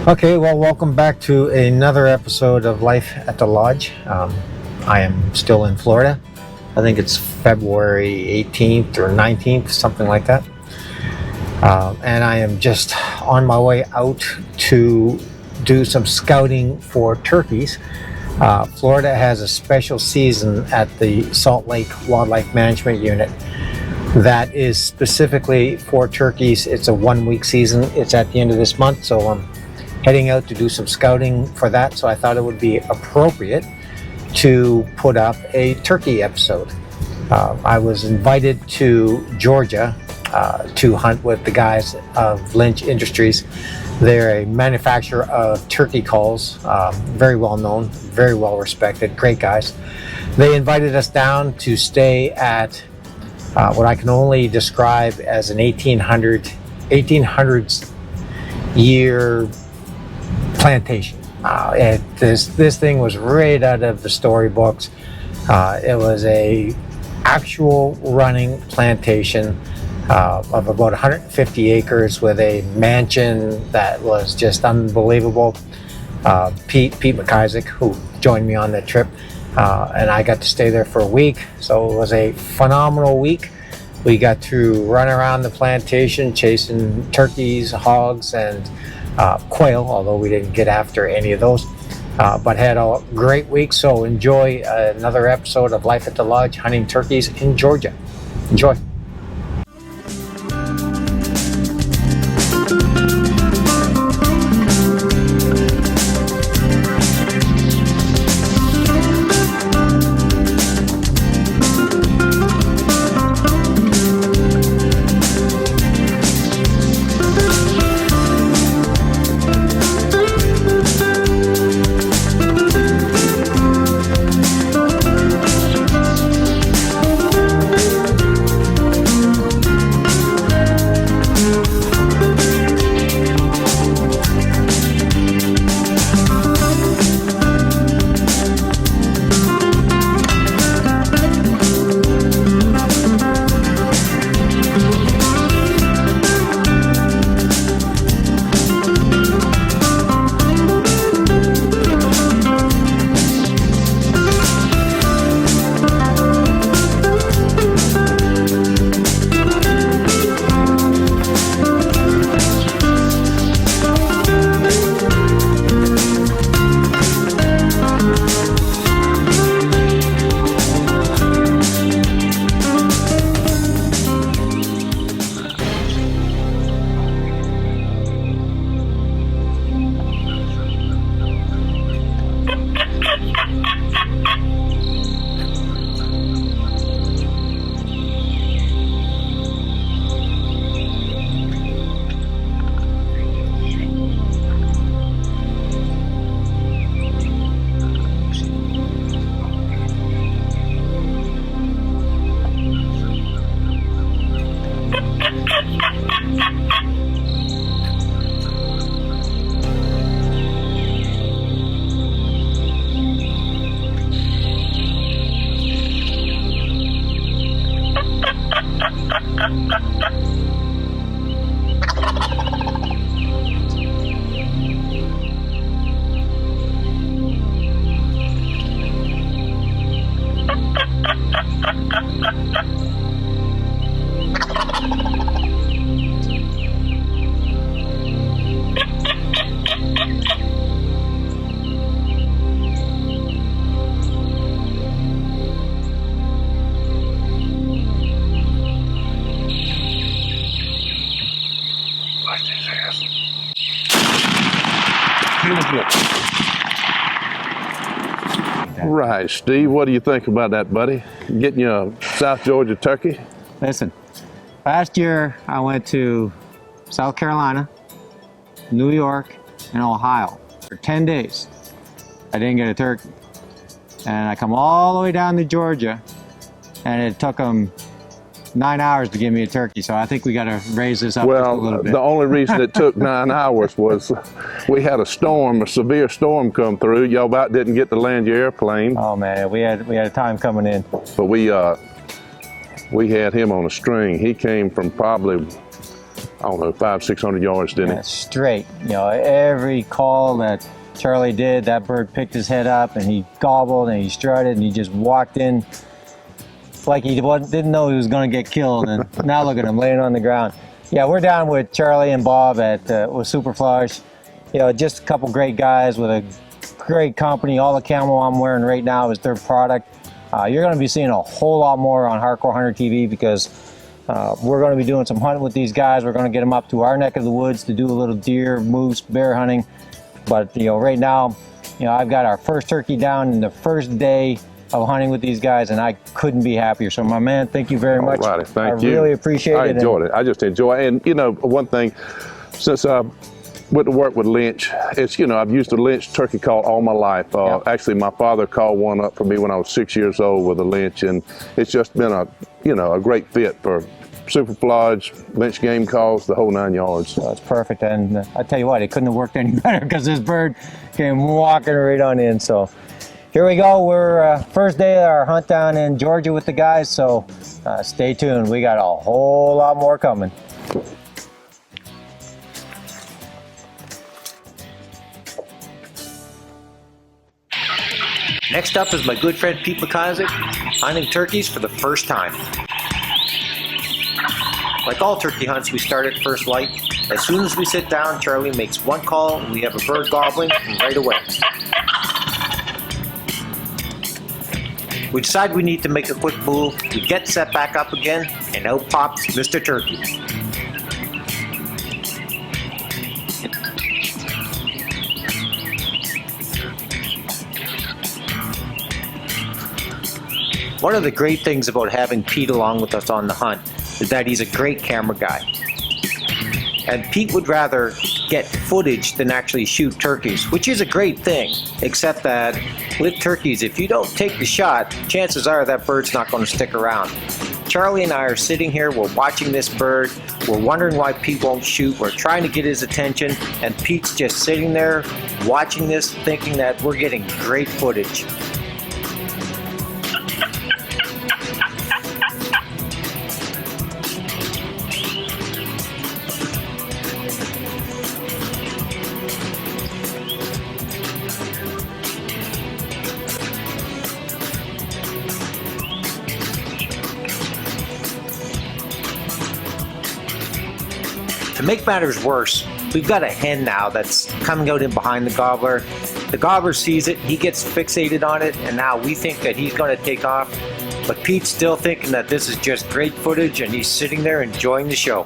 Okay, well, welcome back to another episode of Life at the Lodge. I am still in Florida. I think it's February 18th or 19th, something like that. And I am just on my way out to do some scouting for turkeys. Florida has a special season at the Salt Lake Wildlife Management Unit that is specifically for turkeys. It's a 1-week season. It's at the end of this month, so I'm heading out to do some scouting for that, so I thought it would be appropriate to put up a turkey episode. I was invited to Georgia to hunt with the guys of Lynch Industries. They're a manufacturer of turkey calls, very well known, very well respected, great guys. They invited us down to stay at what I can only describe as an 1800s year plantation. This thing was right out of the storybooks. It was a actual running plantation of about 150 acres with a mansion that was just unbelievable. Pete McIsaac, who joined me on the trip, and I got to stay there for a week, so it was a phenomenal week. We got to run around the plantation chasing turkeys, hogs, and quail, although we didn't get after any of those, but had a great week. So enjoy another episode of Life at the Lodge, hunting turkeys in Georgia. Enjoy. Right, Steve, what do you think about that, buddy? Getting you a South Georgia turkey? Listen, last year I went to South Carolina, New York, and Ohio for 10 days. I didn't get a turkey. And I come all the way down to Georgia, and it took them 9 hours to give me a turkey, so I think we got to raise this up just a little bit. The only reason it took 9 hours was we had a storm, a severe storm come through. Y'all about didn't get to land your airplane. Oh man, we had a time coming in. But we had him on a string. He came from probably I don't know, 500-600 yards, didn't Yeah, straight. You know, every call that Charlie did, that bird picked his head up and he gobbled and he strutted and he just walked in like he didn't know he was going to get killed. And now look at him laying on the ground. Yeah, we're down with Charlie and Bob at with Superflush. You know, just a couple great guys with a great company. All the camo I'm wearing right now is their product. You're going to be seeing a whole lot more on Hardcore Hunter TV because we're going to be doing some hunting with these guys. We're going to get them up to our neck of the woods to do a little deer, moose, bear hunting. But, you know, right now, you know, I've got our first turkey down in the first day of hunting with these guys, and I couldn't be happier. So, my man, thank you very much. Alrighty, thank you. I really appreciate it. I enjoyed it. I just enjoy it. And, you know, one thing, since I went to work with Lynch, it's, you know, I've used a Lynch turkey call all my life. Actually, my father called one up for me when I was 6 years old with a Lynch, and it's just been a, you know, a great fit for Superflush, Lynch game calls, the whole 9 yards. So it's perfect, and I tell you what, it couldn't have worked any better because this bird came walking right on in. So here we go. We're first day of our hunt down in Georgia with the guys, so stay tuned. We got a whole lot more coming. Next up is my good friend Pete McIsaac, hunting turkeys for the first time. Like all turkey hunts, we start at first light. As soon as we sit down, Charlie makes one call and we have a bird gobbling right away. We decide we need to make a quick move. We get set back up again, and out pops Mr. Turkey. One of the great things about having Pete along with us on the hunt is that he's a great camera guy. And Pete would rather get footage than actually shoot turkeys, which is a great thing, except that with turkeys, if you don't take the shot, chances are that bird's not going to stick around. Charlie and I are sitting here, we're watching this bird, we're wondering why Pete won't shoot, we're trying to get his attention, and Pete's just sitting there watching this, thinking that we're getting great footage. To make matters worse, we've got a hen now that's coming out in behind the gobbler. The gobbler sees it, he gets fixated on it, and now we think that he's going to take off. But Pete's still thinking that this is just great footage and he's sitting there enjoying the show.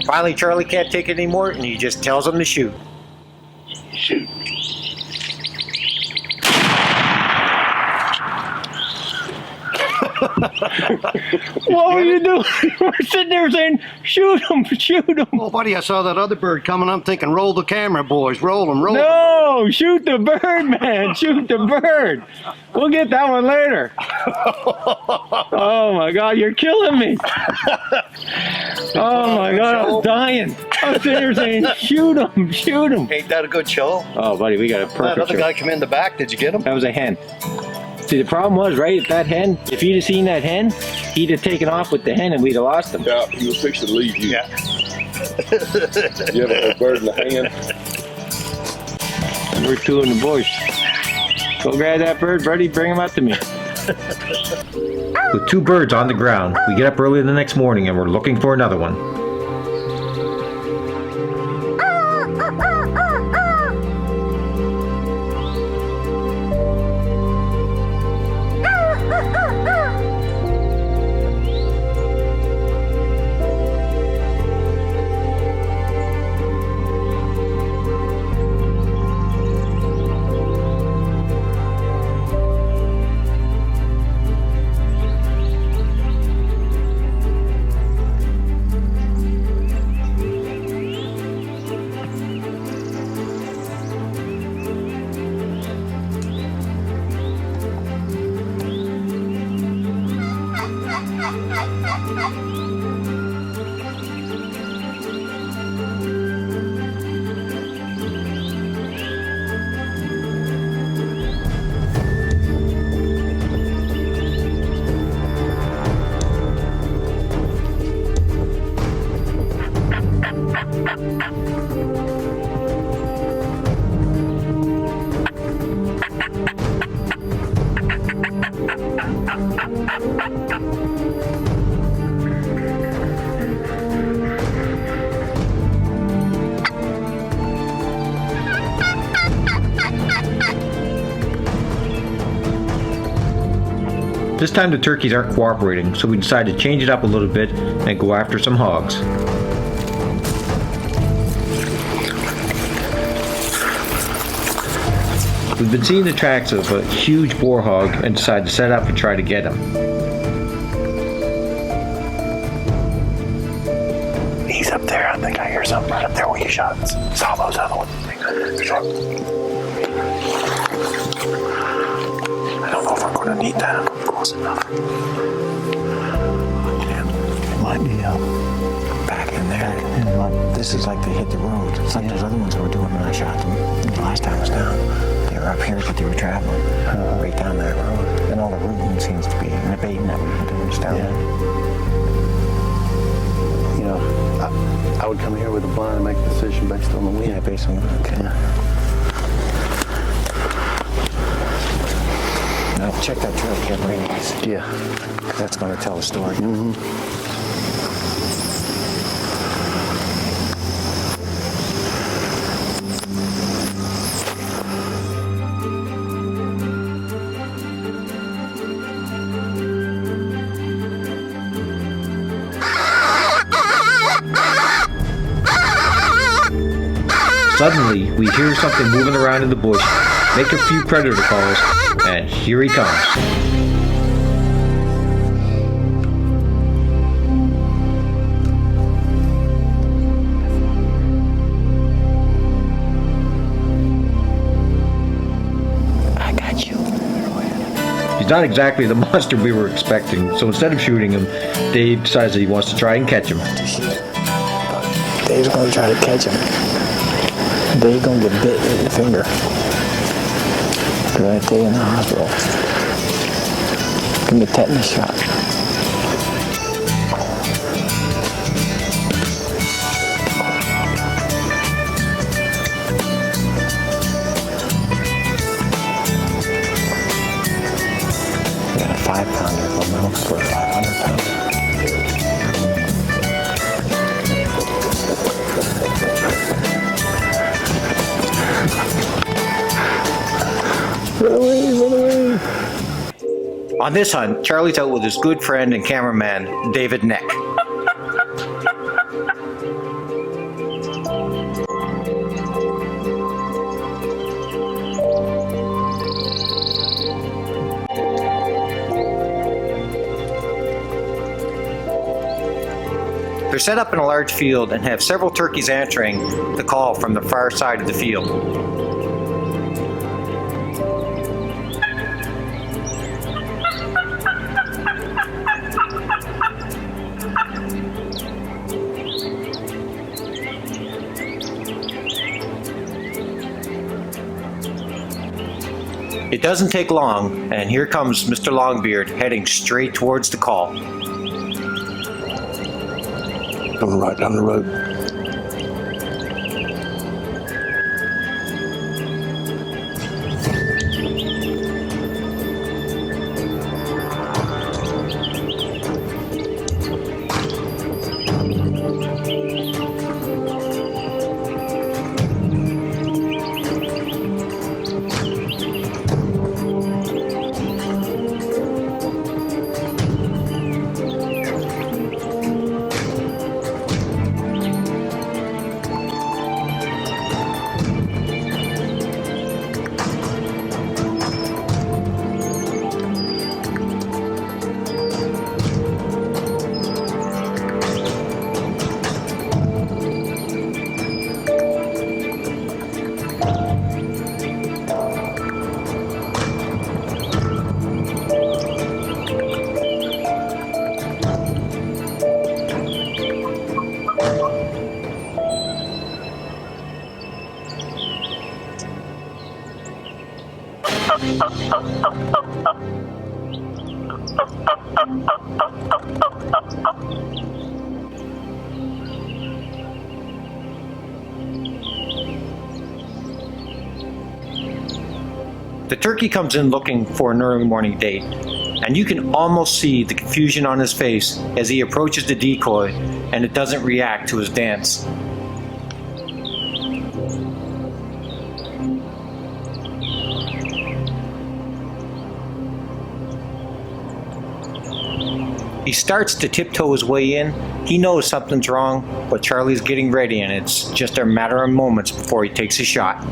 Finally, Charlie can't take it anymore, and he just tells him to shoot. Shoot. What are you doing? We're sitting there saying, shoot him, shoot him. Well, buddy, I saw that other bird coming. I'm thinking, roll the camera, boys. Roll him, roll him. No, shoot the bird, man. Shoot the bird. We'll get that one later. Oh, my God, you're killing me. Oh, my God, I was dying. I was sitting there saying, shoot him, shoot him. Ain't that a good show? Oh, buddy, we got a That perfect other show. guy come in the back. Did you get him? That was a hen. See, the problem was, right, that hen, if he'd have seen that hen, he'd have taken off with the hen and we'd have lost him. Yeah, he was fixing to leave you. Yeah. You have a bird in the hand. And we're two in the bush. Go grab that bird, buddy, bring him up to me. With two birds on the ground, we get up early the next morning and we're looking for another one. This time the turkeys aren't cooperating, so we decide to change it up a little bit and go after some hogs. We've been seeing the tracks of a huge boar hog and decide to set up and try to get him. He's up there. I think I hear something right up there where you shot. Saw those other ones. I don't know if I'm going to need that. I'm close enough. It might be back in there. This is like they hit the road. It's like those other ones I were doing when I shot them. The last time I was down. They were up here, but they were traveling right down that road. And all the rooting seems to be, and the baiting that we've been doing is down there. You know, I would come here with a blind and make a decision based on the wind. Yeah, based on that. Okay. Now check that trail camera anyways. Yeah. 'Cause that's going to tell a story. Suddenly, we hear something moving around in the bush, make a few predator calls, and here he comes. I got you. He's not exactly the monster we were expecting, so instead of shooting him, Dave decides that he wants to try and catch him. Dave's going to try to catch him. Dave's going to get bit in the finger. Right there in the hospital. Give him a tetanus shot. We got a 5-pounder from the hooks for a 500-pounder. On this hunt, Charlie's out with his good friend and cameraman, David Neck. They're set up in a large field and have several turkeys answering the call from the far side of the field. It doesn't take long, and here comes Mr. Longbeard heading straight towards the call. Coming right down the road. The turkey comes in looking for an early morning date, and you can almost see the confusion on his face as he approaches the decoy and it doesn't react to his dance. He starts to tiptoe his way in. He knows something's wrong, but Charlie's getting ready and it's just a matter of moments before he takes a shot.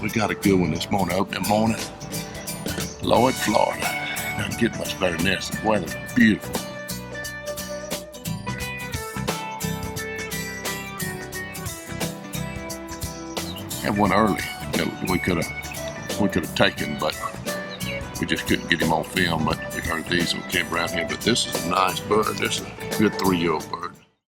We got a good one this morning, opening morning. Lloyd, Florida. Doesn't get much better than this. The weather's beautiful. Had one early that we could have taken, but we just couldn't get him on film. But we heard these and we came around here. But this is a nice bird. This is a good 3-year-old bird.